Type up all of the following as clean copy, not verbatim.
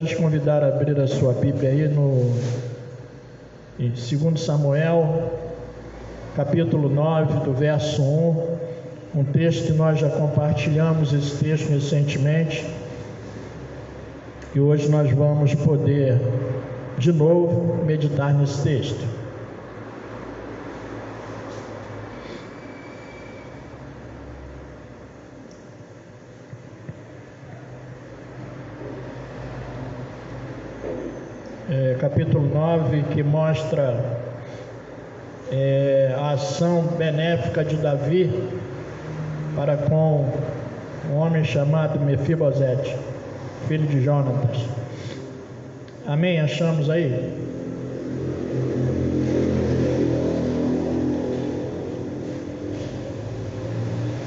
Vamos convidar a abrir a sua Bíblia aí em 2 Samuel, capítulo 9, do verso 1, um texto que nós já compartilhamos esse texto recentemente, e hoje nós vamos poder, de novo, meditar nesse texto. Capítulo 9, que mostra a ação benéfica de Davi para com um homem chamado Mefibosete, filho de Jonatas. Amém? Achamos aí?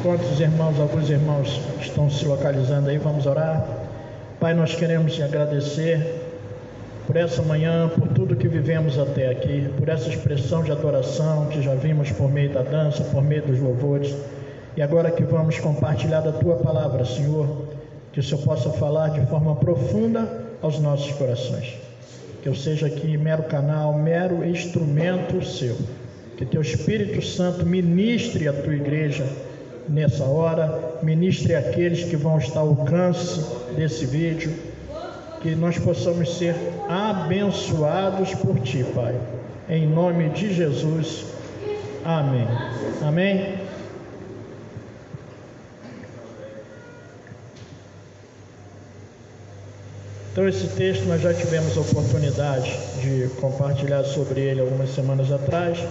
Quantos irmãos, alguns irmãos estão se localizando aí? Vamos orar. Pai, nós queremos te agradecer por essa manhã, por tudo que vivemos até aqui, por essa expressão de adoração que já vimos por meio da dança, por meio dos louvores, e agora que vamos compartilhar da Tua Palavra, Senhor, que o Senhor possa falar de forma profunda aos nossos corações, que eu seja aqui mero canal, mero instrumento Seu, que Teu Espírito Santo ministre a Tua igreja nessa hora, ministre aqueles que vão estar ao alcance desse vídeo, que nós possamos ser abençoados por Ti, Pai, em nome de Jesus, amém. Amém? Então esse texto nós já tivemos a oportunidade de compartilhar sobre ele algumas semanas atrás,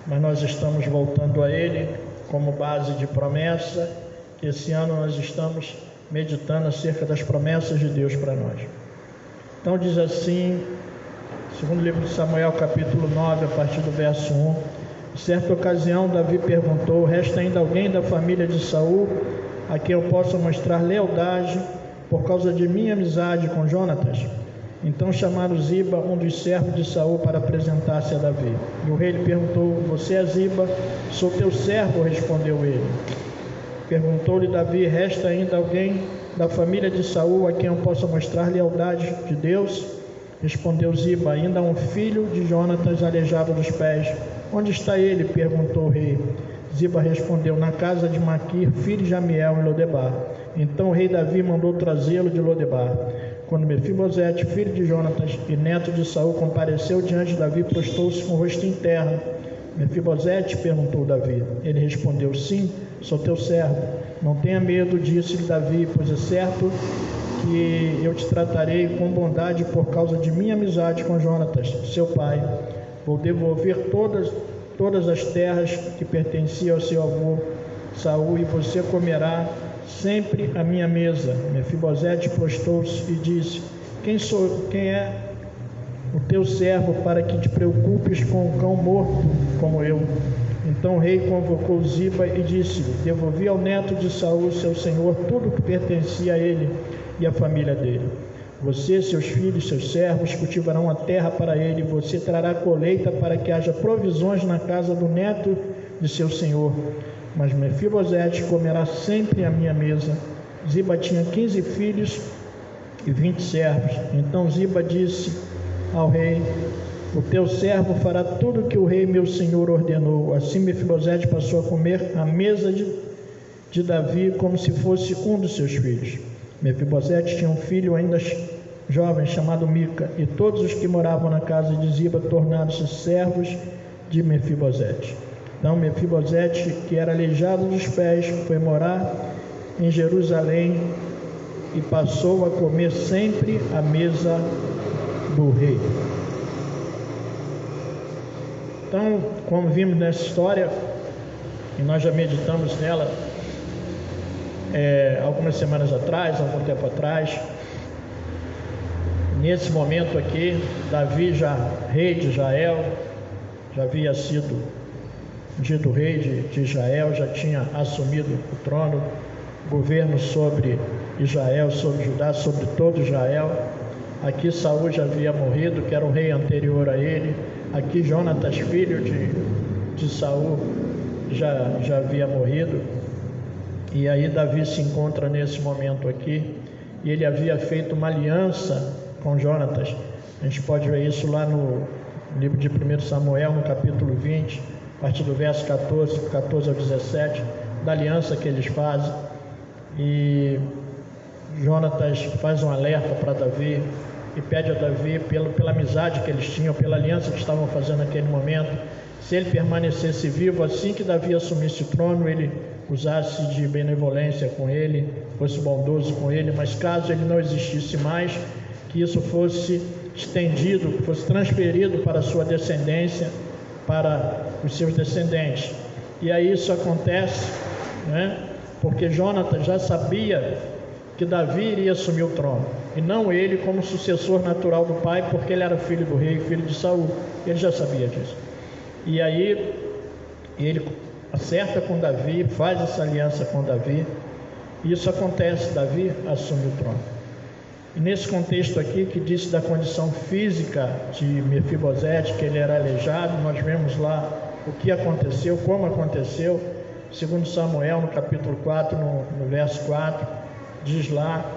mas nós estamos voltando a ele como base de promessa, que esse ano nós estamos meditando acerca das promessas de Deus para nós. Então diz assim, segundo livro de Samuel, capítulo 9, a partir do verso 1, em certa ocasião Davi perguntou: resta ainda alguém da família de Saul a quem eu possa mostrar lealdade por causa de minha amizade com Jonatas? Então chamaram Ziba, um dos servos de Saul, para apresentar-se a Davi. E o rei lhe perguntou: você é Ziba? Sou teu servo, respondeu ele. Perguntou-lhe Davi: resta ainda alguém da família de Saul a quem eu possa mostrar lealdade de Deus? Respondeu Ziba: ainda um filho de Jonatas aleijado dos pés. Onde está ele? Perguntou o rei. Ziba respondeu: na casa de Maquir, filho de Amiel, em Lodebar. Então o rei Davi mandou trazê-lo de Lodebar. Quando Mefibosete, filho de Jonatas e neto de Saul, compareceu diante de Davi, prostou-se com o rosto em terra. Mefibosete? Perguntou Davi. Ele respondeu: sim, sou teu servo. Não tenha medo, disse-lhe Davi, pois é certo que eu te tratarei com bondade por causa de minha amizade com Jonatas, seu pai. Vou devolver todas as terras que pertenciam ao seu avô Saul, e você comerá sempre à minha mesa. Mefibosete prostou-se e disse: quem é o teu servo para que te preocupes com um cão morto como eu? Então o rei convocou Ziba e disse-lhe: devolvi ao neto de Saul, seu senhor, tudo o que pertencia a ele e à família dele. Você, seus filhos, seus servos cultivarão a terra para ele, e você trará colheita para que haja provisões na casa do neto de seu senhor. Mas Mefibosete comerá sempre à minha mesa. Ziba tinha 15 filhos e 20 servos. Então Ziba disse ao rei: o teu servo fará tudo o que o rei meu senhor ordenou. Assim Mefibosete passou a comer à mesa de Davi como se fosse um dos seus filhos. Mefibosete tinha um filho ainda jovem chamado Mica, e todos os que moravam na casa de Ziba tornaram-se servos de Mefibosete. Então Mefibosete, que era aleijado dos pés, foi morar em Jerusalém e passou a comer sempre à mesa do rei. Então, como vimos nessa história, e nós já meditamos nela algumas semanas atrás, algum tempo atrás, nesse momento aqui, Davi, já rei de Israel, já havia sido dito rei de Israel, já tinha assumido o trono, governo sobre Israel, sobre Judá, sobre todo Israel. Aqui Saul já havia morrido, que era o rei anterior a ele. Aqui Jonatas, filho de Saul, já havia morrido. E aí Davi se encontra nesse momento aqui, e ele havia feito uma aliança com Jonatas. A gente pode ver isso lá no livro de 1 Samuel, no capítulo 20, a partir do verso 14 ao 17, da aliança que eles fazem. E Jonatas faz um alerta para Davi e pede a Davi, pela amizade que eles tinham, pela aliança que estavam fazendo naquele momento, se ele permanecesse vivo, assim que Davi assumisse o trono, ele usasse de benevolência com ele, fosse bondoso com ele, mas caso ele não existisse mais, que isso fosse estendido, fosse transferido para a sua descendência, para os seus descendentes. E aí isso acontece, né? Porque Jonatas já sabia que Davi iria assumir o trono, e não ele como sucessor natural do pai, porque ele era filho do rei, filho de Saul. Ele já sabia disso. E aí ele acerta com Davi, faz essa aliança com Davi, e isso acontece, Davi assume o trono. E nesse contexto aqui, que diz da condição física de Mefibosete, que ele era aleijado, nós vemos lá o que aconteceu, como aconteceu. Segundo Samuel, no capítulo 4, no verso 4, diz lá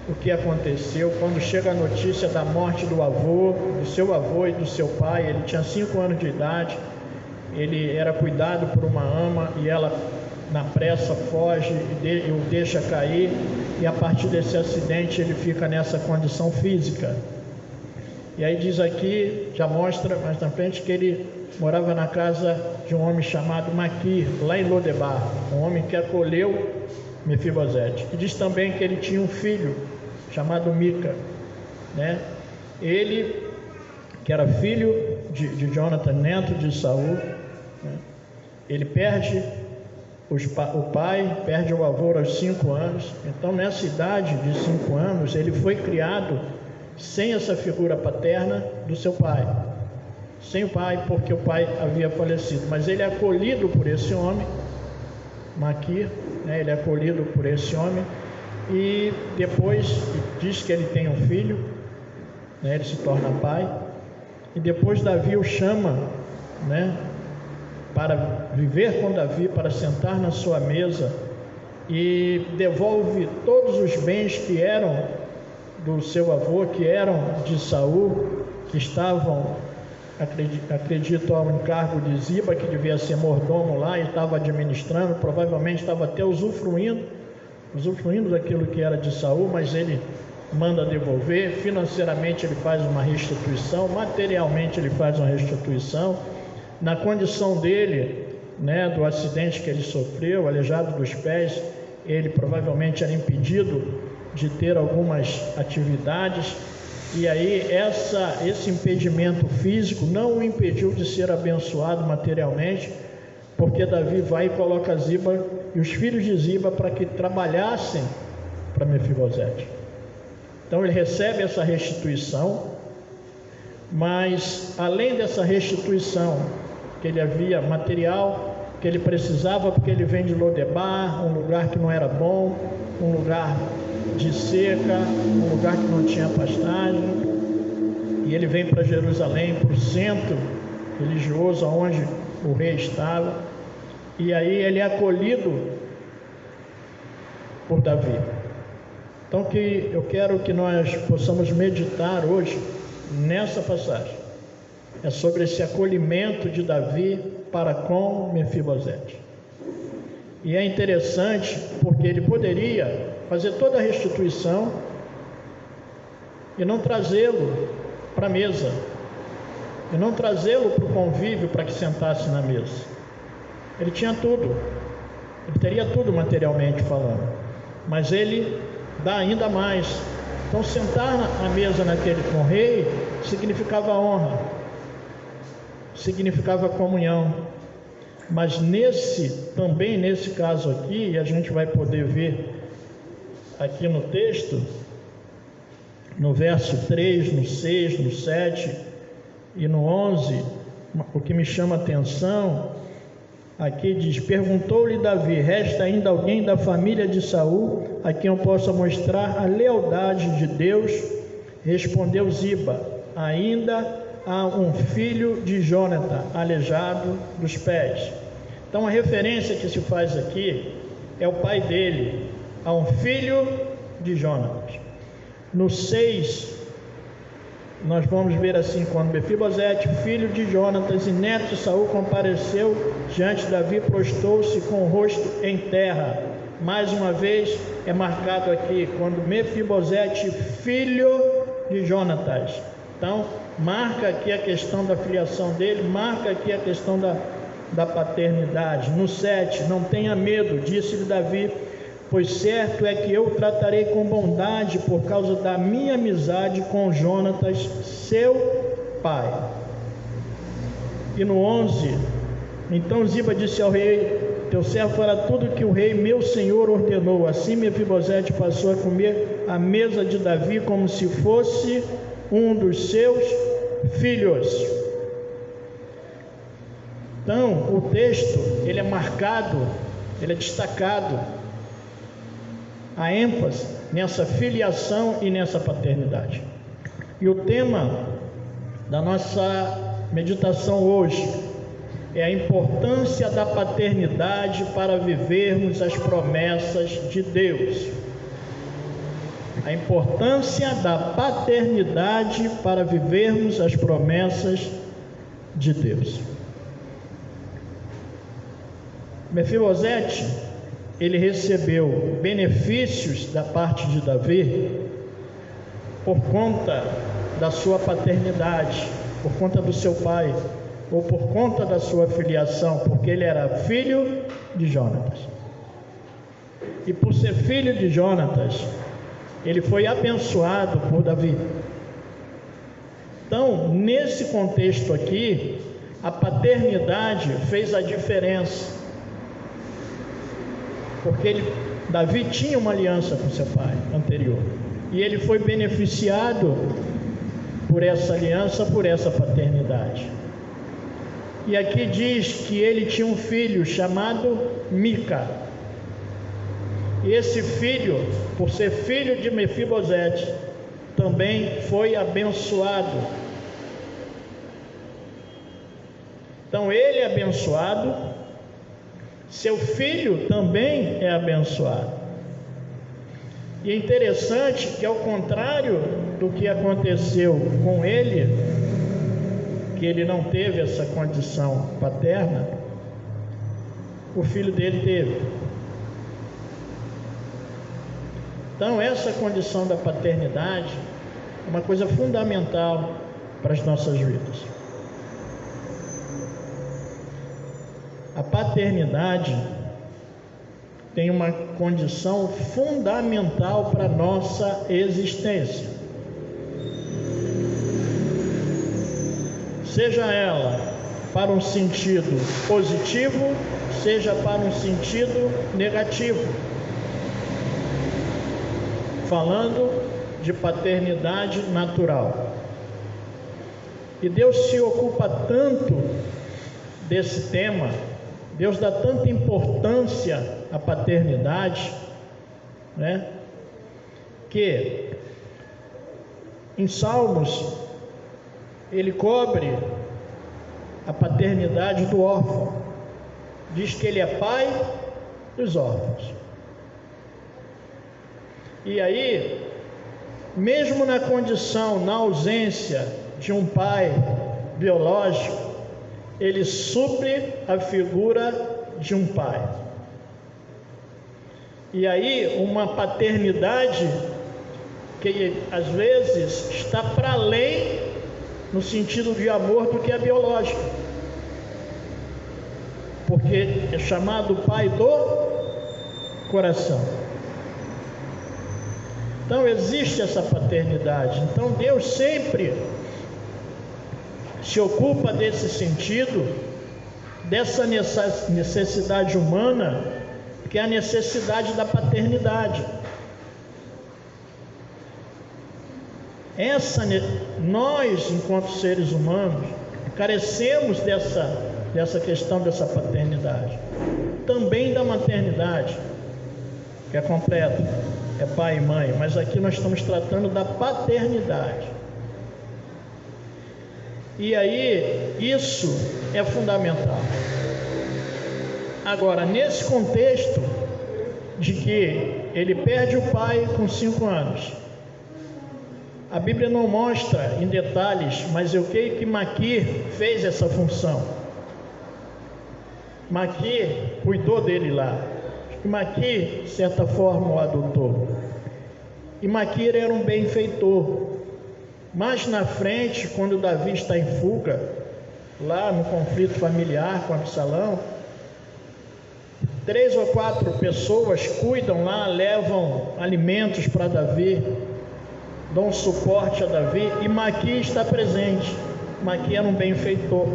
o que aconteceu quando chega a notícia da morte do seu avô e do seu pai. Ele tinha 5 anos de idade, ele era cuidado por uma ama, e ela na pressa foge e o deixa cair, e a partir desse acidente ele fica nessa condição física. E aí diz aqui, já mostra mais na frente, que ele morava na casa de um homem chamado Maquir, lá em Lodebar, um homem que acolheu Mefibosete. E diz também que ele tinha um filho chamado Mica, né? Ele, que era filho de Jonathan, neto de Saul, né? Ele perde o pai, perde o avô aos 5 anos. Então, nessa idade de 5 anos, ele foi criado sem essa figura paterna do seu pai, sem o pai, porque o pai havia falecido. Mas ele é acolhido por esse homem, Maquir, né? Ele é acolhido por esse homem, e depois diz que ele tem um filho, né? Ele se torna pai, e depois Davi o chama, né, para viver com Davi, para sentar na sua mesa, e devolve todos os bens que eram do seu avô, que eram de Saul, que estavam, acredito, ao encargo de Ziba, que devia ser mordomo lá, e estava administrando, provavelmente estava até usufruindo daquilo que era de Saul, mas ele manda devolver. Financeiramente ele faz uma restituição, materialmente ele faz uma restituição. Na condição dele, né, do acidente que ele sofreu, aleijado dos pés, ele provavelmente era impedido de ter algumas atividades, e aí esse impedimento físico não o impediu de ser abençoado materialmente, porque Davi vai e coloca Ziba e os filhos de Ziba para que trabalhassem para Mefibosete. Então ele recebe essa restituição, mas além dessa restituição que ele havia material, que ele precisava, porque ele vem de Lodebar, um lugar que não era bom, um lugar de seca, um lugar que não tinha pastagem, e ele vem para Jerusalém, para o centro religioso onde o rei estava, e aí ele é acolhido por Davi. Então que eu quero que nós possamos meditar hoje nessa passagem, é sobre esse acolhimento de Davi para com Mefibosete. E é interessante porque ele poderia fazer toda a restituição e não trazê-lo para a mesa, e não trazê-lo para o convívio para que sentasse na mesa. Ele tinha tudo, ele teria tudo materialmente falando, mas ele dá ainda mais. Então sentar à mesa com o rei significava honra, significava comunhão. Mas também nesse caso aqui, e a gente vai poder ver aqui no texto, no verso 3, no 6, no 7 e no 11, o que me chama a atenção, aqui diz: perguntou-lhe Davi, resta ainda alguém da família de Saul a quem eu possa mostrar a lealdade de Deus? Respondeu Ziba, ainda há um filho de Jonathan, aleijado dos pés. Então a referência que se faz aqui é o pai dele, a um filho de Jonatas. No 6, nós vamos ver assim: quando Mefibosete, filho de Jonatas e neto de Saul, compareceu diante de Davi, prostrou-se com o rosto em terra. Mais uma vez é marcado aqui, quando Mefibosete, filho de Jonatas. Então, marca aqui a questão da filiação dele, marca aqui a questão da paternidade. No 7, não tenha medo, disse-lhe Davi, pois certo é que eu o tratarei com bondade por causa da minha amizade com Jonatas, seu pai. E no 11, então Ziba disse ao rei: teu servo fará tudo que o rei meu senhor ordenou. Assim Mefibosete passou a comer à mesa de Davi como se fosse um dos seus filhos. Então o texto, ele é marcado, ele é destacado, a ênfase nessa filiação e nessa paternidade. E o tema da nossa meditação hoje é a importância da paternidade para vivermos as promessas de Deus. A importância da paternidade para vivermos as promessas de Deus. Mefibosete, ele recebeu benefícios da parte de Davi por conta da sua paternidade, por conta do seu pai, ou por conta da sua filiação, porque ele era filho de Jonatas. E por ser filho de Jonatas, ele foi abençoado por Davi. Então, nesse contexto aqui, a paternidade fez a diferença, porque Davi tinha uma aliança com seu pai anterior, e ele foi beneficiado por essa aliança, por essa paternidade. E aqui diz que ele tinha um filho chamado Mica. E esse filho, por ser filho de Mefibosete, também foi abençoado. Então ele é abençoado, seu filho também é abençoado. E é interessante que, ao contrário do que aconteceu com ele, que ele não teve essa condição paterna, o filho dele teve. Então essa condição da paternidade é uma coisa fundamental para as nossas vidas. A paternidade tem uma condição fundamental para a nossa existência. Seja ela para um sentido positivo, seja para um sentido negativo. Falando de paternidade natural. E Deus se ocupa tanto desse tema, Deus dá tanta importância à paternidade, né? Que em Salmos ele cobre a paternidade do órfão. Diz que ele é pai dos órfãos. E aí, mesmo na condição, na ausência de um pai biológico, ele supre a figura de um pai. E aí, uma paternidade que às vezes está para além, no sentido de amor, do que a biológica, porque é chamado pai do coração. Então existe essa paternidade. Então Deus sempre se ocupa desse sentido, dessa necessidade humana, que é a necessidade da paternidade. Nós, enquanto seres humanos, carecemos dessa questão dessa paternidade, também da maternidade, que é completa, é pai e mãe, mas aqui nós estamos tratando da paternidade. E aí, isso é fundamental. Agora, nesse contexto de que ele perde o pai com 5 anos. A Bíblia não mostra em detalhes, mas eu creio que Maquir fez essa função. Maquir cuidou dele lá. Maquir, de certa forma, o adotou. E Maquir era um benfeitor. Mais na frente, quando Davi está em fuga, lá no conflito familiar com Absalão, 3 ou 4 pessoas cuidam lá, levam alimentos para Davi, dão suporte a Davi, e Maquir está presente. Maquir era um benfeitor.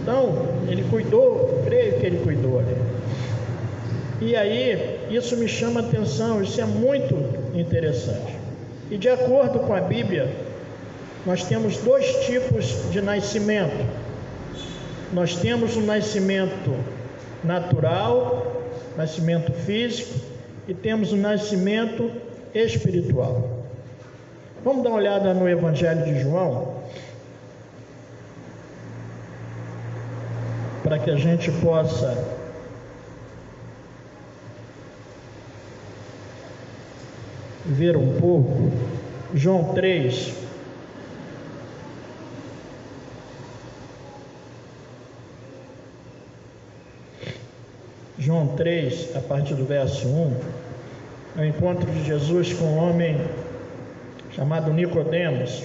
Então, ele cuidou, creio que ele cuidou ali. E aí, isso me chama a atenção, isso é muito interessante. E de acordo com a Bíblia, nós temos 2 tipos de nascimento. Nós temos o nascimento natural, nascimento físico, e temos o nascimento espiritual. Vamos dar uma olhada no Evangelho de João, para que a gente possa ver um pouco. João 3. João 3, a partir do verso 1, é o encontro de Jesus com um homem chamado Nicodemos.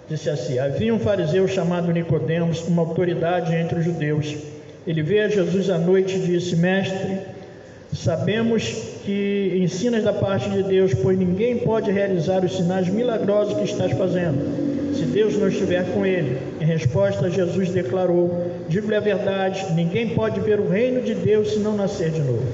Disse assim: havia um fariseu chamado Nicodemos, uma autoridade entre os judeus. Ele veio a Jesus à noite e disse: mestre, sabemos que ensinas da parte de Deus, pois ninguém pode realizar os sinais milagrosos que estás fazendo, se Deus não estiver com ele. Em resposta, Jesus declarou: digo-lhe a verdade, ninguém pode ver o reino de Deus se não nascer de novo.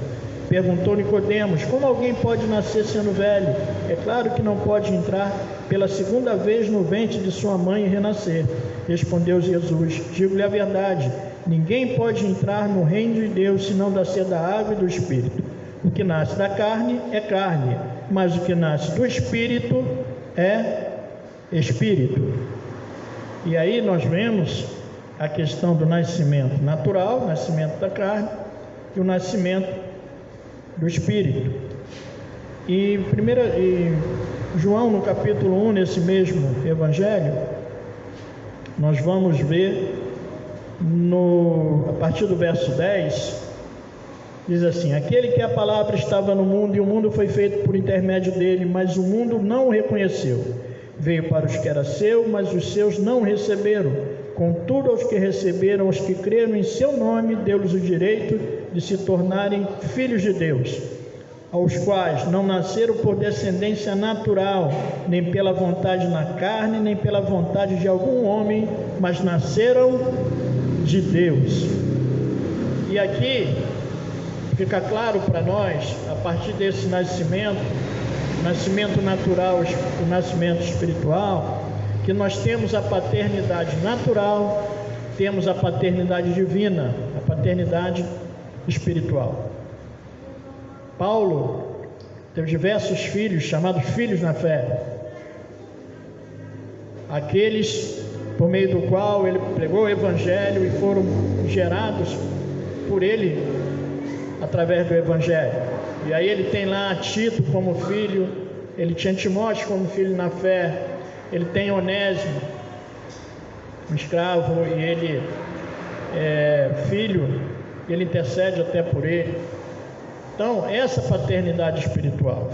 Perguntou Nicodemos: como alguém pode nascer sendo velho? É claro que não pode entrar pela segunda vez no ventre de sua mãe e renascer. Respondeu Jesus: digo-lhe a verdade, ninguém pode entrar no reino de Deus se não nascer da água e do Espírito. O que nasce da carne é carne, mas o que nasce do Espírito é Espírito. E aí nós vemos a questão do nascimento natural, nascimento da carne, e o nascimento do Espírito. E João, no capítulo 1, nesse mesmo Evangelho, nós vamos ver a partir do verso 10, diz assim: aquele que a palavra estava no mundo, e o mundo foi feito por intermédio dele, mas o mundo não o reconheceu. Veio para os que era seu, mas os seus não o receberam. Contudo, aos que receberam, aos que creram em seu nome, deu-lhes o direito de se tornarem filhos de Deus, aos quais não nasceram por descendência natural, nem pela vontade na carne, nem pela vontade de algum homem, mas nasceram de Deus. E aqui fica claro para nós, a partir desse nascimento natural e o nascimento espiritual, que nós temos a paternidade natural, temos a paternidade divina, a paternidade espiritual. Paulo teve diversos filhos, chamados filhos na fé, aqueles por meio do qual ele pregou o Evangelho e foram gerados por ele através do Evangelho. E aí ele tem lá Tito como filho, ele tinha Timóteo como filho na fé, ele tem Onésimo, um escravo, e ele é filho, ele intercede até por ele. Então, essa paternidade espiritual,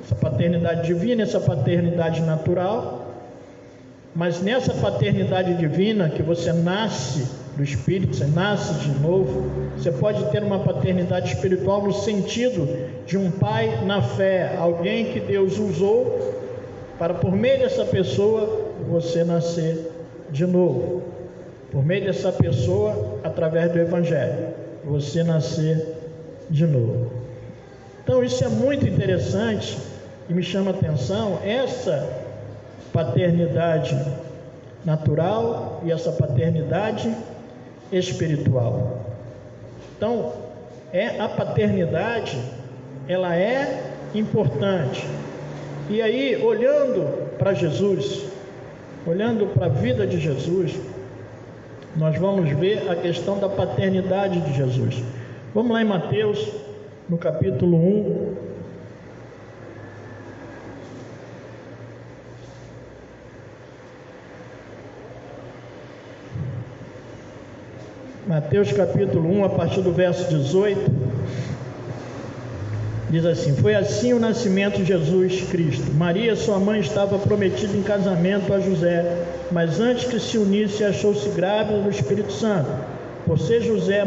essa paternidade divina, essa paternidade natural, mas nessa paternidade divina, que você nasce do Espírito, você nasce de novo, você pode ter uma paternidade espiritual no sentido de um pai na fé, alguém que Deus usou para, por meio dessa pessoa, você nascer de novo. Por meio dessa pessoa, através do Evangelho, você nascer de novo. Então isso é muito interessante e me chama a atenção, essa paternidade natural e essa paternidade espiritual. Então, a paternidade, ela é importante. E aí, olhando para Jesus, olhando para a vida de Jesus, nós vamos ver a questão da paternidade de Jesus. Vamos lá em Mateus, no capítulo 1. Mateus capítulo 1, a partir do verso 18, diz assim: Foi assim o nascimento de Jesus Cristo. Maria, sua mãe, estava prometida em casamento a José, mas antes que se unisse, achou-se grávida do Espírito Santo. Por ser José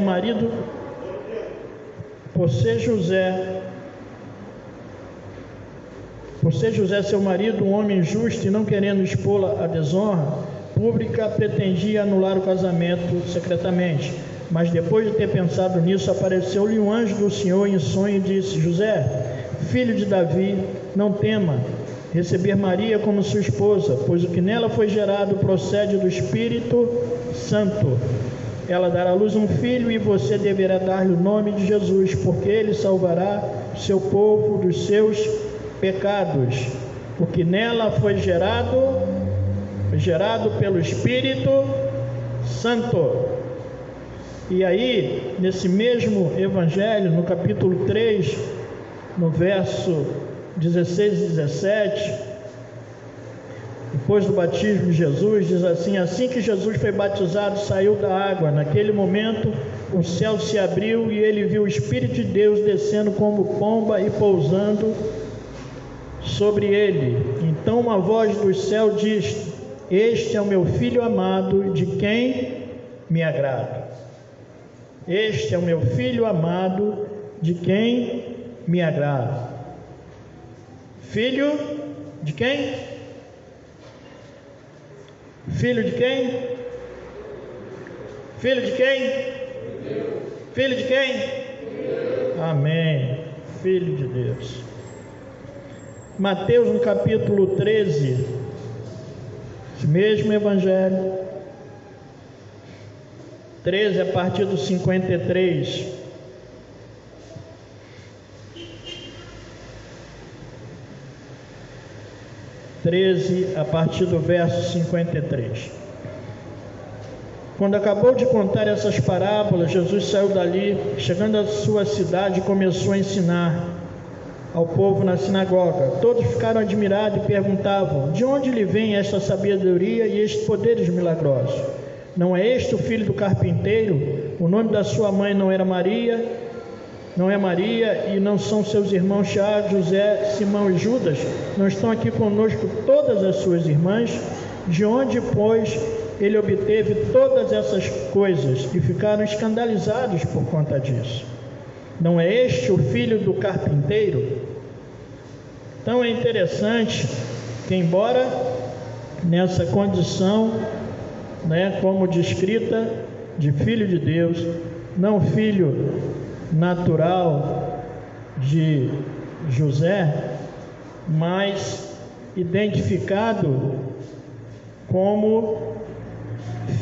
seu marido, um homem justo, e não querendo expô-la à desonra pública, pretendia anular o casamento secretamente. Mas depois de ter pensado nisso, apareceu-lhe um anjo do Senhor em sonho e disse: José, filho de Davi, não tema receber Maria como sua esposa, pois o que nela foi gerado procede do Espírito Santo. Ela dará à luz um filho, e você deverá dar-lhe o nome de Jesus, porque ele salvará o seu povo dos seus pecados. O que nela foi gerado pelo Espírito Santo. E aí, nesse mesmo evangelho, no capítulo 3, no verso 16 e 17, depois do batismo de Jesus, diz assim: assim que Jesus foi batizado, saiu da água. Naquele momento, o céu se abriu e ele viu o Espírito de Deus descendo como pomba e pousando sobre ele. Então uma voz do céu diz: Este é o meu Filho amado, de quem me agrado. Este é o meu Filho amado, de quem me agrado. Filho de quem? Filho de quem? Filho de quem? Filho de quem? Amém. Filho de Deus. Mateus, no capítulo 13, esse mesmo evangelho, 13 a partir do 53. A partir do verso 53. Quando acabou de contar essas parábolas, Jesus saiu dali, chegando à sua cidade, começou a ensinar ao povo na sinagoga. Todos ficaram admirados e perguntavam: de onde lhe vem esta sabedoria e estes poderes milagrosos? Não é este o filho do carpinteiro? O nome da sua mãe não é Maria, e não são seus irmãos Tiago, José, Simão e Judas? Não estão aqui conosco todas as suas irmãs? De onde, pois, ele obteve todas essas coisas? E ficaram escandalizados por conta disso. Não é este o filho do carpinteiro? Então é interessante que, embora nessa condição, como descrita, de filho de Deus, não filho natural de José, mas identificado como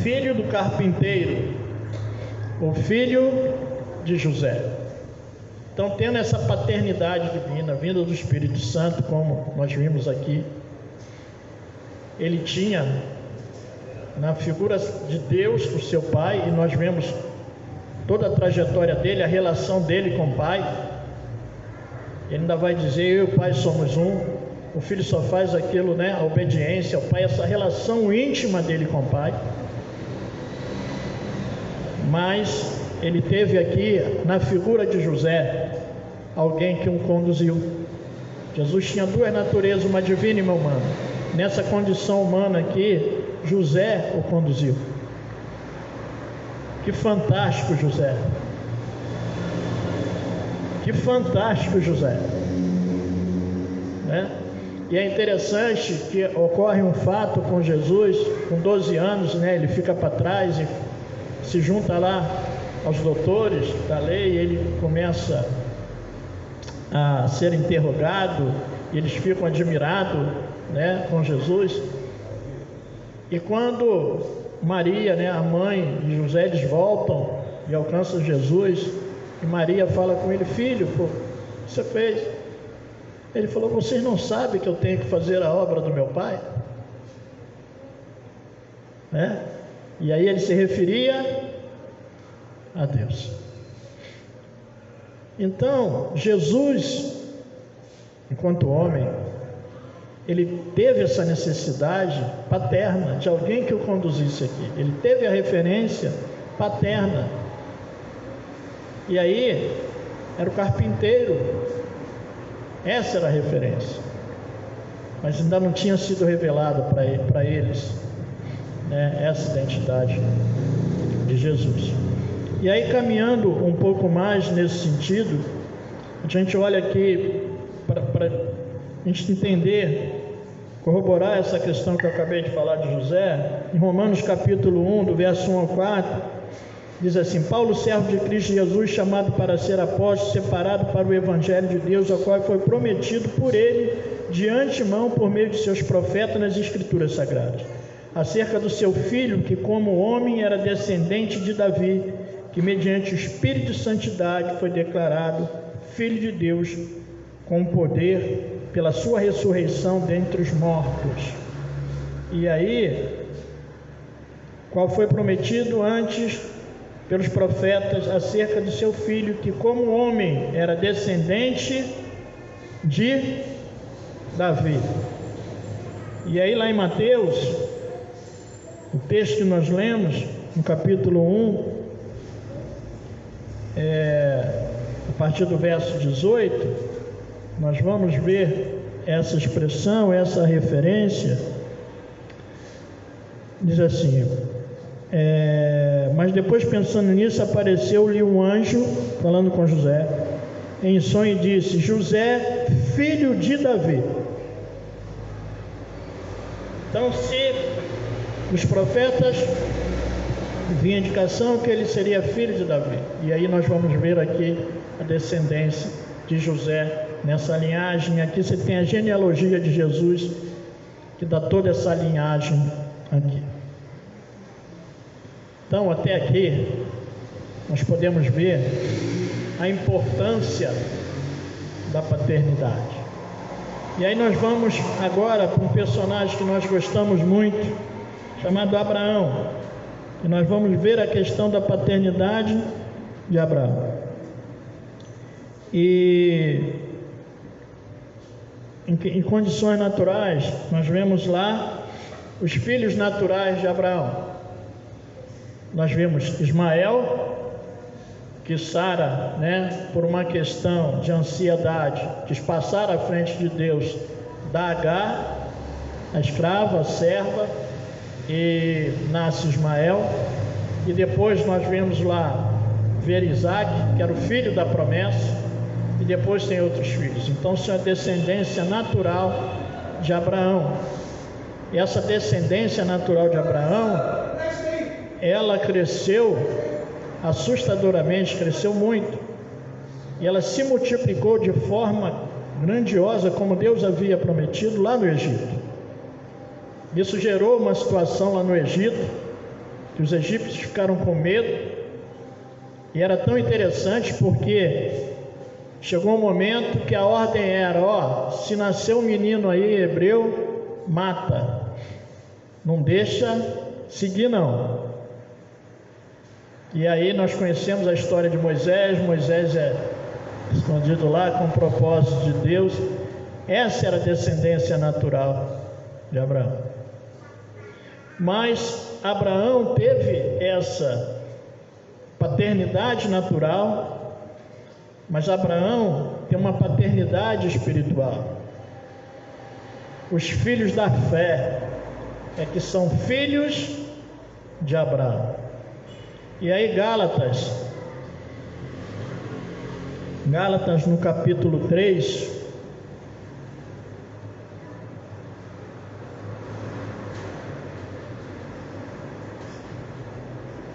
filho do carpinteiro, o filho de José. Então, tendo essa paternidade divina, vinda do Espírito Santo, como nós vimos aqui, ele tinha na figura de Deus o seu pai, e nós vemos toda a trajetória dele, a relação dele com o pai. Ele ainda vai dizer: eu e o pai somos um. O filho só faz aquilo, a obediência ao pai, essa relação íntima dele com o pai. Mas ele teve aqui, na figura de José, alguém que o conduziu. Jesus tinha duas naturezas, uma divina e uma humana. Nessa condição humana aqui, José o conduziu. Que fantástico, José! Que fantástico, José! E é interessante que ocorre um fato com Jesus, com 12 anos, ele fica para trás e se junta lá aos doutores da lei, e ele começa a ser interrogado, e eles ficam admirados, com Jesus. E quando Maria, a mãe de José, eles voltam e alcançam Jesus, e Maria fala com ele: filho, o que você fez? Ele falou: vocês não sabem que eu tenho que fazer a obra do meu pai? E aí ele se referia a Deus. Então, Jesus, enquanto homem, ele teve essa necessidade paterna de alguém que o conduzisse aqui. Ele teve a referência paterna. E aí, era o carpinteiro. Essa era a referência. Mas ainda não tinha sido revelada para eles, né, essa identidade de Jesus. E aí, caminhando um pouco mais nesse sentido, a gente olha aqui para a gente entender, corroborar essa questão que eu acabei de falar de José. Em Romanos capítulo 1, do verso 1 ao 4, diz assim: Paulo, servo de Cristo Jesus, chamado para ser apóstolo, separado para o evangelho de Deus, ao qual foi prometido por ele de antemão por meio de seus profetas nas escrituras sagradas, acerca do seu filho, que como homem era descendente de Davi, que mediante o Espírito de Santidade foi declarado Filho de Deus, com poder pela sua ressurreição dentre os mortos. E aí, qual foi prometido antes pelos profetas acerca do seu filho, que como homem era descendente de Davi. E aí lá em Mateus, o texto que nós lemos, no capítulo 1, a partir do verso 18, nós vamos ver essa expressão, essa referência. Diz assim: mas depois, pensando nisso, apareceu-lhe um anjo, falando com José, em sonho, e disse: José, filho de Davi. Então, se os profetas vinha indicação que ele seria filho de Davi, e aí nós vamos ver aqui a descendência de José nessa linhagem. Aqui você tem a genealogia de Jesus, que dá toda essa linhagem aqui. Então, até aqui nós podemos ver a importância da paternidade. E aí nós vamos agora para um personagem que nós gostamos muito, chamado Abraão. E nós vamos ver a questão da paternidade de Abraão. E em condições naturais, nós vemos lá os filhos naturais de Abraão. Nós vemos Ismael, que Sara, por uma questão de ansiedade, quis passar à frente de Deus da Agar, a escrava, a serva, e nasce Ismael. E depois nós vemos lá ver Isaac, que era o filho da promessa, e depois tem outros filhos. Então, isso é a descendência natural de Abraão. E essa descendência natural de Abraão, ela cresceu assustadoramente, cresceu muito, e ela se multiplicou de forma grandiosa, como Deus havia prometido lá no Egito. Isso gerou uma situação lá no Egito, que os egípcios ficaram com medo, e era tão interessante porque chegou um momento que a ordem era: se nascer um menino aí hebreu, mata, não deixa seguir não. E aí nós conhecemos a história de Moisés. Moisés é escondido lá com o propósito de Deus. Essa era a descendência natural de Abraão. Mas Abraão teve essa paternidade natural, mas Abraão tem uma paternidade espiritual. Os filhos da fé é que são filhos de Abraão. E aí Gálatas no capítulo 3,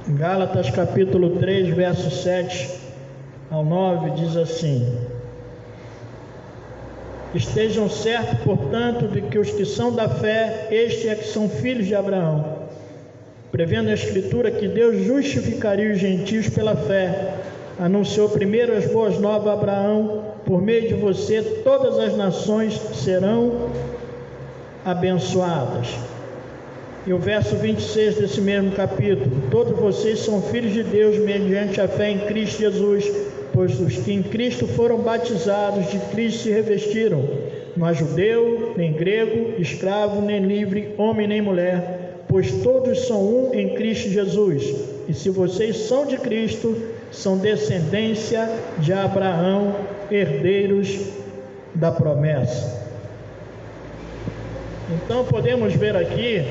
Gálatas capítulo 3, verso 7 ao 9, diz assim: estejam certos, portanto, de que os que são da fé, estes é que são filhos de Abraão, prevendo a Escritura que Deus justificaria os gentios pela fé. Anunciou primeiro as boas novas a Abraão: por meio de você todas as nações serão abençoadas. E o verso 26 desse mesmo capítulo: todos vocês são filhos de Deus mediante a fé em Cristo Jesus, pois os que em Cristo foram batizados, de Cristo se revestiram. Não há judeu, nem grego, escravo, nem livre, homem, nem mulher, pois todos são um em Cristo Jesus. E se vocês são de Cristo, são descendência de Abraão, herdeiros da promessa. Então podemos ver aqui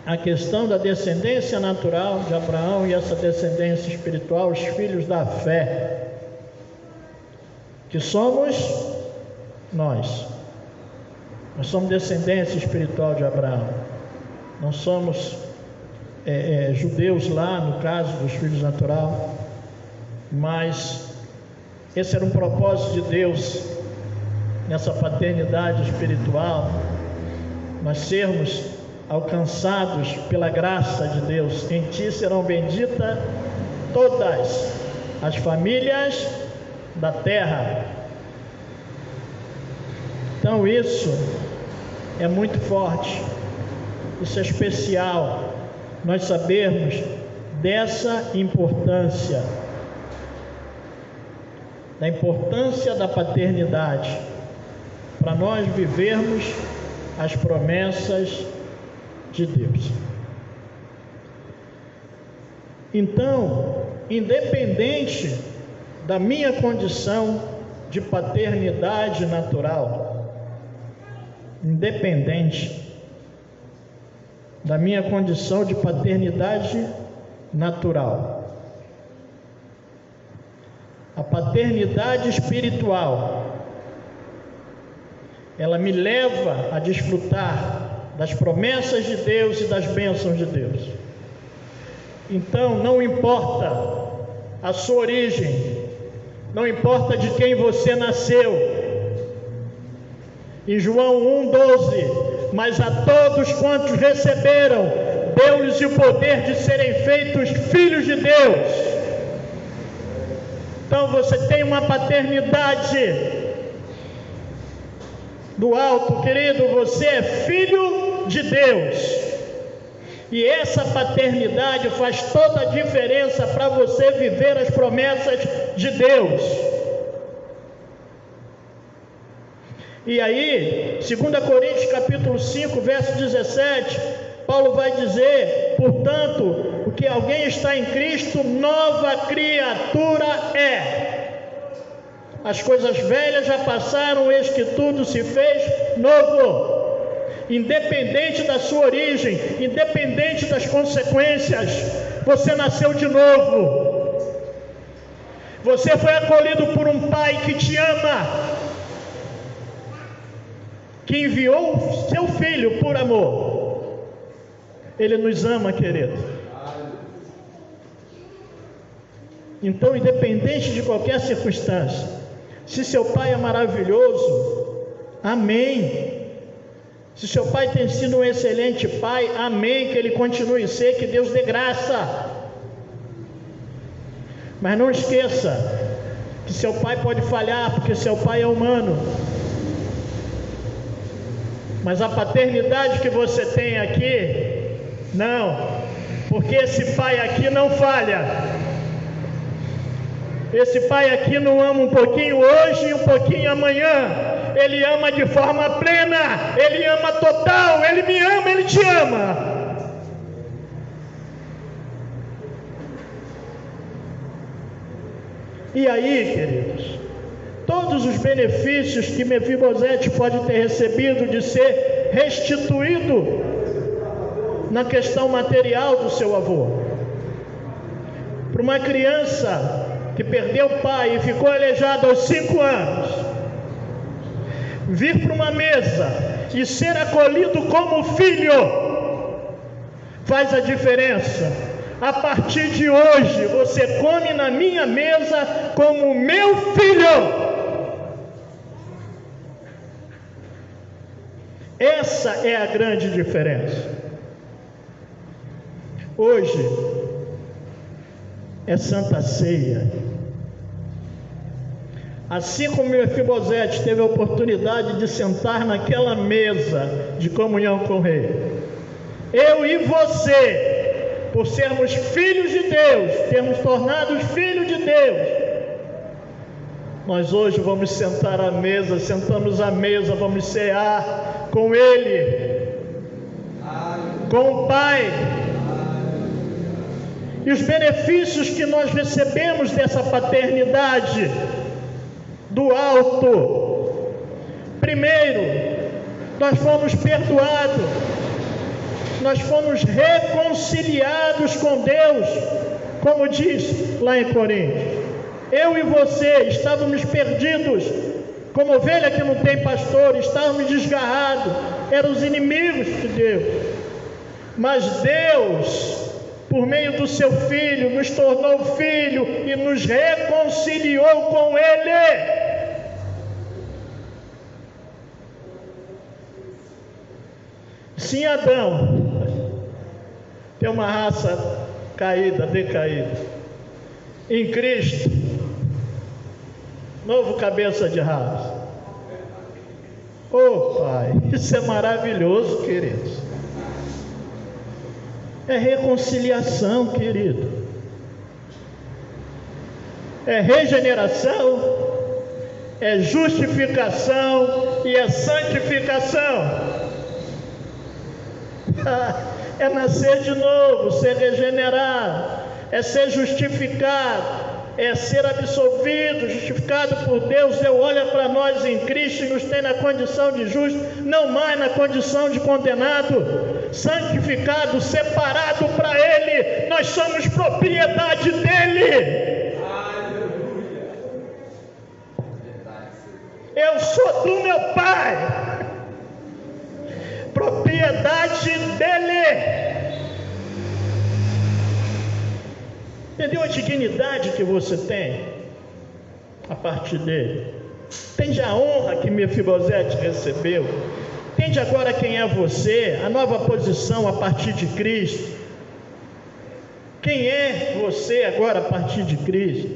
a questão da descendência natural de Abraão e essa descendência espiritual, os filhos da fé, que somos nós. Nós somos descendência espiritual de Abraão. Não somos judeus lá, no caso dos filhos natural, mas esse era um propósito de Deus nessa paternidade espiritual, nós sermos alcançados pela graça de Deus. Em ti serão benditas todas as famílias da terra. Então isso é muito forte, isso é especial, nós sabermos dessa importância, da importância da paternidade, para nós vivermos as promessas de Deus. Então, independente da minha condição de paternidade natural, independente da minha condição de paternidade natural, a paternidade espiritual, ela me leva a desfrutar das promessas de Deus e das bênçãos de Deus. Então, não importa a sua origem, não importa de quem você nasceu. Em João 1,12, mas a todos quantos receberam, deu-lhes o poder de serem feitos filhos de Deus. Então você tem uma paternidade do alto, querido, você é filho de Deus. E essa paternidade faz toda a diferença para você viver as promessas de Deus. E aí, 2 Coríntios capítulo 5, verso 17, Paulo vai dizer: portanto, o que alguém está em Cristo, nova criatura é. As coisas velhas já passaram, eis que tudo se fez novo. Independente da sua origem, independente das consequências, você nasceu de novo. Você foi acolhido por um Pai que te ama, que enviou seu Filho por amor. Ele nos ama, querido. Então, independente de qualquer circunstância, se seu pai é maravilhoso, amém. Se seu pai tem sido um excelente pai, amém, que ele continue a ser, que Deus dê graça. Mas não esqueça que seu pai pode falhar, porque seu pai é humano. Mas a paternidade que você tem aqui, não, porque esse pai aqui não falha. Esse pai aqui não ama um pouquinho hoje e um pouquinho amanhã. Ele ama de forma plena, ele ama total, ele me ama, ele te ama. E aí, queridos, todos os benefícios que Mefibosete pode ter recebido de ser restituído na questão material do seu avô. Para uma criança que perdeu o pai e ficou aleijado aos 5 anos, vir para uma mesa e ser acolhido como filho, faz a diferença. A partir de hoje, você come na minha mesa como meu filho. Essa é a grande diferença. Hoje é Santa Ceia. Assim como Mefibosete teve a oportunidade de sentar naquela mesa de comunhão com o rei, eu e você, por sermos filhos de Deus, termos tornados filhos de Deus, Nós hoje vamos sentar à mesa, sentamos à mesa, vamos cear com Ele, com o Pai. E os benefícios que nós recebemos dessa paternidade do alto: primeiro, nós fomos perdoados, nós fomos reconciliados com Deus, como diz lá em Coríntios. Eu e você estávamos perdidos, como ovelha que não tem pastor, estávamos desgarrados, éramos inimigos de Deus. Mas Deus, por meio do seu Filho, nos tornou filho e nos reconciliou com Ele. Sim, Adão tem uma raça caída, decaída. Em Cristo, novo cabeça de raça. Oh, Pai, isso é maravilhoso, queridos. É reconciliação, querido. É regeneração, é justificação e é santificação. É nascer de novo, ser regenerado, é ser justificado, é ser absolvido, justificado por Deus. Deus olha para nós em Cristo e nos tem na condição de justo, não mais na condição de condenado, santificado, separado para Ele. Nós somos propriedade dEle. Eu sou do meu Pai, propriedade dEle. Entendeu a dignidade que você tem a partir dele? Entende a honra que Mefibosete recebeu? Entende agora quem é você, a nova posição a partir de Cristo? Quem é você agora a partir de Cristo?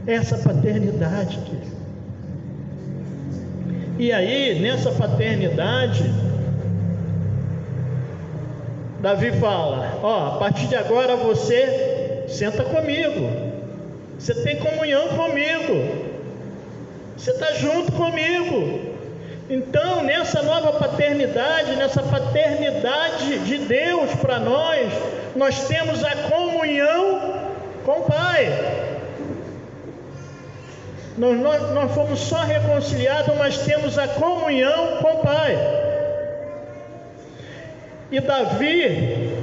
Essa paternidade, querido. E aí, nessa paternidade, Davi fala: ó, a partir de agora você senta comigo, você tem comunhão comigo, você está junto comigo. Então, nessa nova paternidade, nessa paternidade de Deus para nós, nós temos a comunhão com o Pai. Nós fomos só reconciliados, mas temos a comunhão com o Pai. E Davi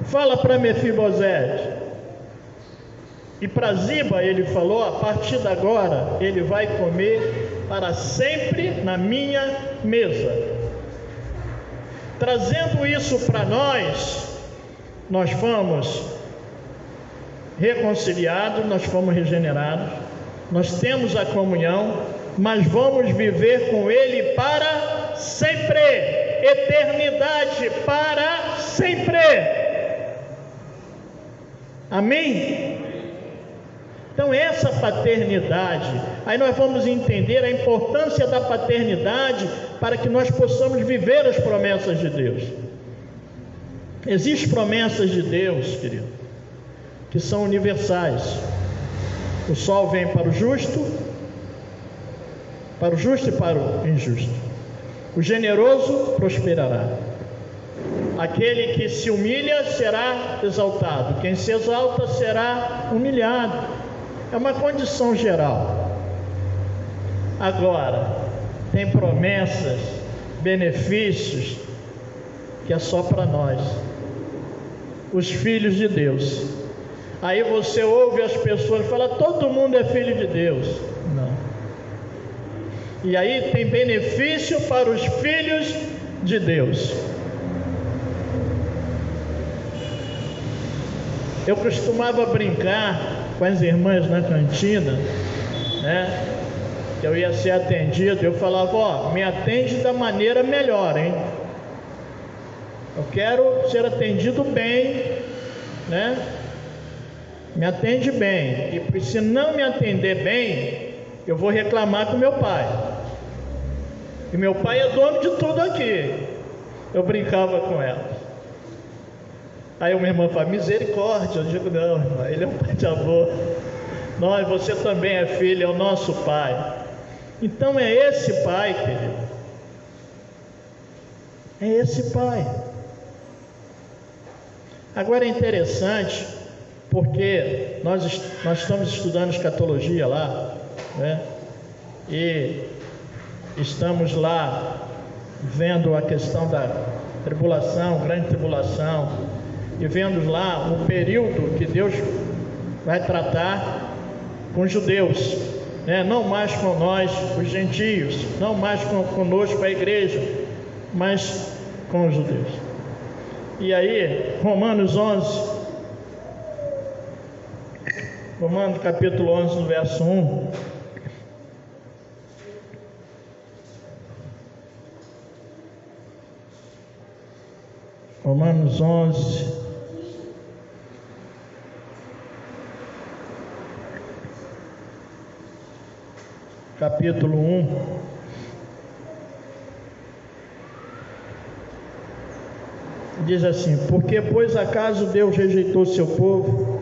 fala para Mefibosete, e para Ziba ele falou: a partir de agora ele vai comer para sempre na minha mesa. Trazendo isso para nós fomos reconciliados, nós fomos regenerados, nós temos a comunhão, mas vamos viver com Ele para sempre, eternidade, para sempre. Amém? Então essa paternidade, aí nós vamos entender a importância da paternidade para que nós possamos viver as promessas de Deus. Existem promessas de Deus, querido, que são universais. O sol vem para o justo e para o injusto. O generoso prosperará. Aquele que se humilha será exaltado. Quem se exalta será humilhado. É uma condição geral. Agora, tem promessas, benefícios, que é só para nós, os filhos de Deus. Aí você ouve as pessoas falar: todo mundo é filho de Deus. Não. E aí tem benefício para os filhos de Deus. Eu costumava brincar com as irmãs na cantina, né? Que eu ia ser atendido, eu falava: ó, me atende da maneira melhor, hein? Eu quero ser atendido bem, né? Me atende bem, e se não me atender bem, eu vou reclamar com meu pai, e meu pai é dono de tudo aqui. Eu brincava com ela. Aí uma irmã fala: misericórdia. Eu digo: não, irmã, ele é um pai de amor. Você também é filho, é o nosso Pai. Então é esse Pai, querido. É esse Pai. Agora é interessante, porque nós estamos estudando escatologia lá, né? E estamos lá vendo a questão da tribulação, grande tribulação, e vendo lá um período que Deus vai tratar com os judeus, né? Não mais com nós, os gentios, não mais conosco, a igreja, mas com os judeus. E aí, Romanos capítulo 11, no verso 1. Romanos 11, capítulo 1, diz assim: porque, pois acaso Deus rejeitou seu povo?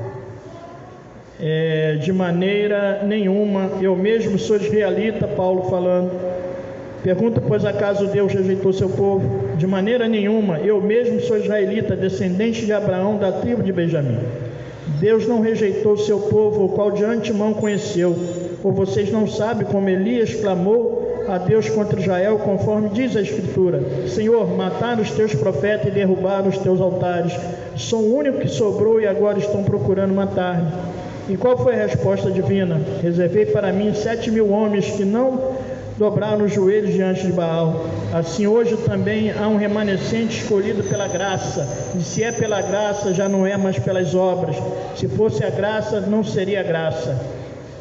De maneira nenhuma. Eu mesmo sou israelita, Paulo falando. Pergunta, pois acaso Deus rejeitou seu povo? De maneira nenhuma. Eu mesmo sou israelita, descendente de Abraão, da tribo de Benjamim. Deus não rejeitou seu povo, o qual de antemão conheceu. Ou vocês não sabem como Elias clamou a Deus contra Israel, conforme diz a Escritura: Senhor, mataram os teus profetas e derrubaram os teus altares. Sou o único que sobrou e agora estão procurando matar-me. E qual foi a resposta divina? Reservei para mim 7.000 homens que não dobraram os joelhos diante de Baal. Assim hoje também há um remanescente escolhido pela graça. E se é pela graça, já não é mais pelas obras. Se fosse a graça, não seria graça.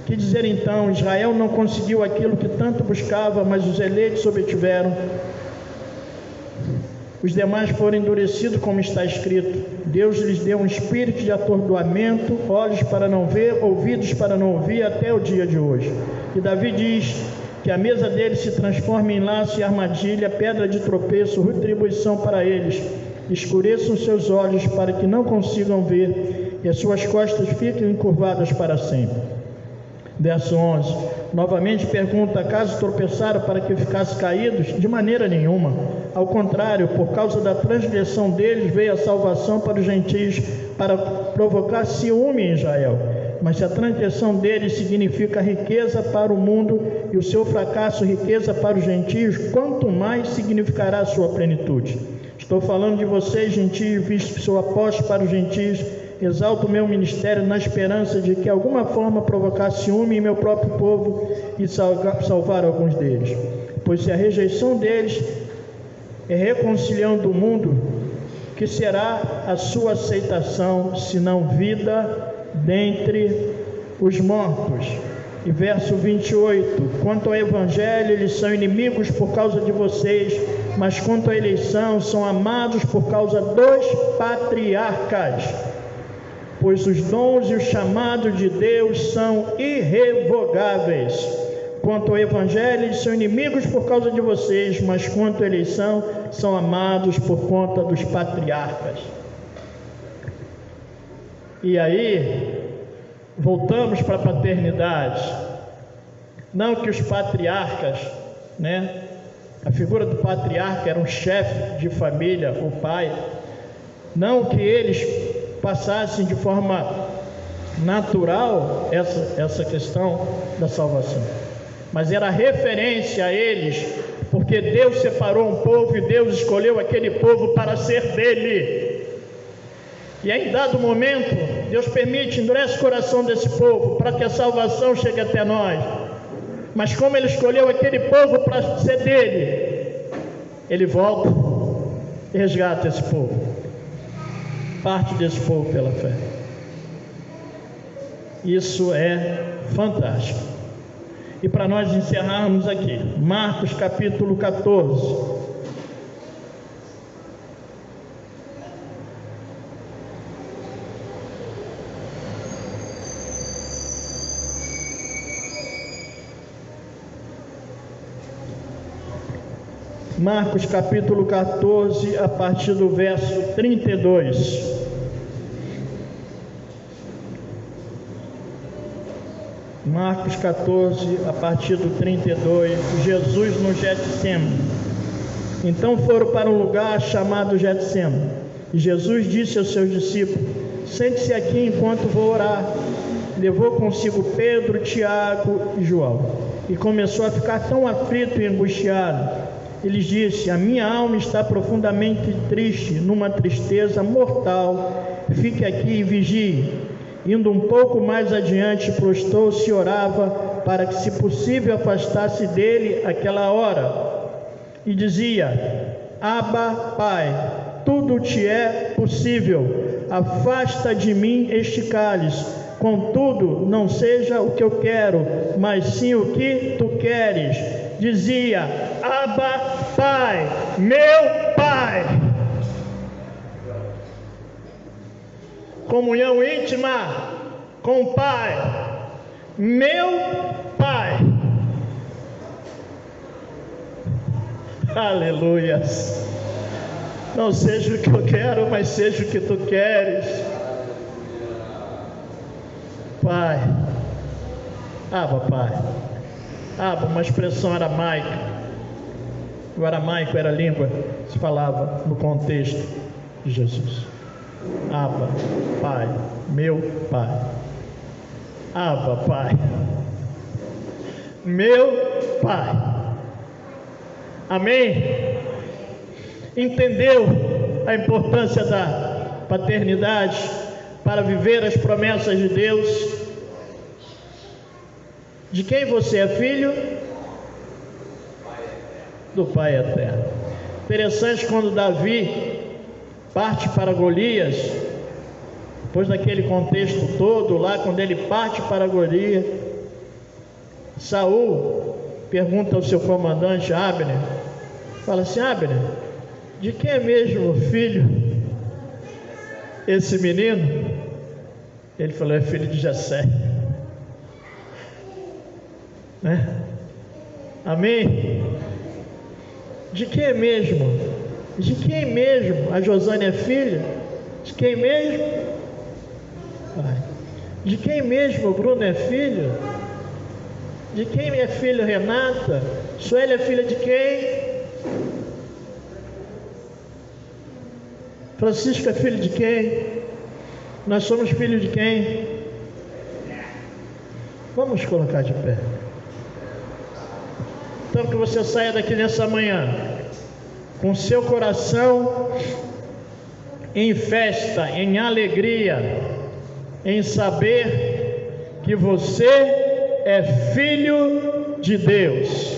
Que dizer então? Israel não conseguiu aquilo que tanto buscava, mas os eleitos obtiveram. Os demais foram endurecidos, como está escrito: Deus lhes deu um espírito de atordoamento, olhos para não ver, ouvidos para não ouvir, até o dia de hoje. E Davi diz que a mesa deles se transforma em laço e armadilha, pedra de tropeço, retribuição para eles. Escureçam seus olhos para que não consigam ver, e as suas costas fiquem encurvadas para sempre. Verso 11, novamente pergunta: acaso tropeçaram para que ficassem caídos? De maneira nenhuma. Ao contrário, por causa da transgressão deles veio a salvação para os gentios, para provocar ciúme em Israel. Mas se a transgressão deles significa riqueza para o mundo e o seu fracasso riqueza para os gentios, quanto mais significará a sua plenitude? Estou falando de vocês, gentios, visto que sou apóstolo para os gentios. Exalto o meu ministério na esperança de que alguma forma provocar ciúme em meu próprio povo e salvar alguns deles. Pois se a rejeição deles é reconciliando o mundo, que será a sua aceitação, senão vida dentre os mortos? E verso 28, quanto ao evangelho, eles são inimigos por causa de vocês, mas quanto à eleição, são amados por causa dos patriarcas. Pois os dons e o chamado de Deus são irrevogáveis. Quanto ao evangelho, eles são inimigos por causa de vocês, mas quanto à eleição, são amados por conta dos patriarcas. E aí, voltamos para a paternidade. Não que os patriarcas, né? A figura do patriarca era um chefe de família, o pai. Não que eles passassem de forma natural essa questão da salvação, mas era referência a eles, porque Deus separou um povo e Deus escolheu aquele povo para ser dele. E aí, em dado momento, Deus permite, endurece o coração desse povo para que a salvação chegue até nós. Mas como Ele escolheu aquele povo para ser dele, Ele volta e resgata esse povo, parte desse povo pela fé. Isso é fantástico. E para nós encerrarmos aqui, Marcos capítulo 14. Marcos capítulo 14, a partir do verso 32. Marcos 14, a partir do 32, Jesus no Getsemane. Então foram para um lugar chamado Getsemane, e Jesus disse aos seus discípulos: sente-se aqui enquanto vou orar. Levou consigo Pedro, Tiago e João, e começou a ficar tão aflito e angustiado. Ele disse: a minha alma está profundamente triste, numa tristeza mortal. Fique aqui e vigie. Indo um pouco mais adiante, prostrou-se e orava, para que, se possível, afastasse dele aquela hora. E dizia: Abba, Pai, tudo te é possível, afasta de mim este cálice, contudo, não seja o que eu quero, mas sim o que tu queres. Dizia: Abba, Pai, meu Pai. Comunhão íntima com o Pai, meu Pai. Aleluias. Não seja o que eu quero, mas seja o que tu queres. Pai, Abba, Pai. Abba, uma expressão aramaica. O aramaico era a língua que se falava no contexto de Jesus. Abba, Pai, meu Pai. Abba, Pai, meu Pai. Amém? Entendeu a importância da paternidade para viver as promessas de Deus? De quem você é filho? Do Pai eterno. Interessante, quando Davi parte para Golias, depois daquele contexto todo lá, quando ele parte para Golias, Saul pergunta ao seu comandante Abner, fala assim: Abner, de quem é mesmo filho esse menino? Ele falou: é filho de Jessé, né? Amém? De quem é mesmo? De quem mesmo? A Josânia é filha? De quem mesmo? De quem mesmo o Bruno é filho? De quem é filha Renata? Sueli é filha de quem? Francisco é filho de quem? Nós somos filhos de quem? Vamos colocar de pé. Então, que você saia daqui nessa manhã com seu coração em festa, em alegria, em saber que você é filho de Deus.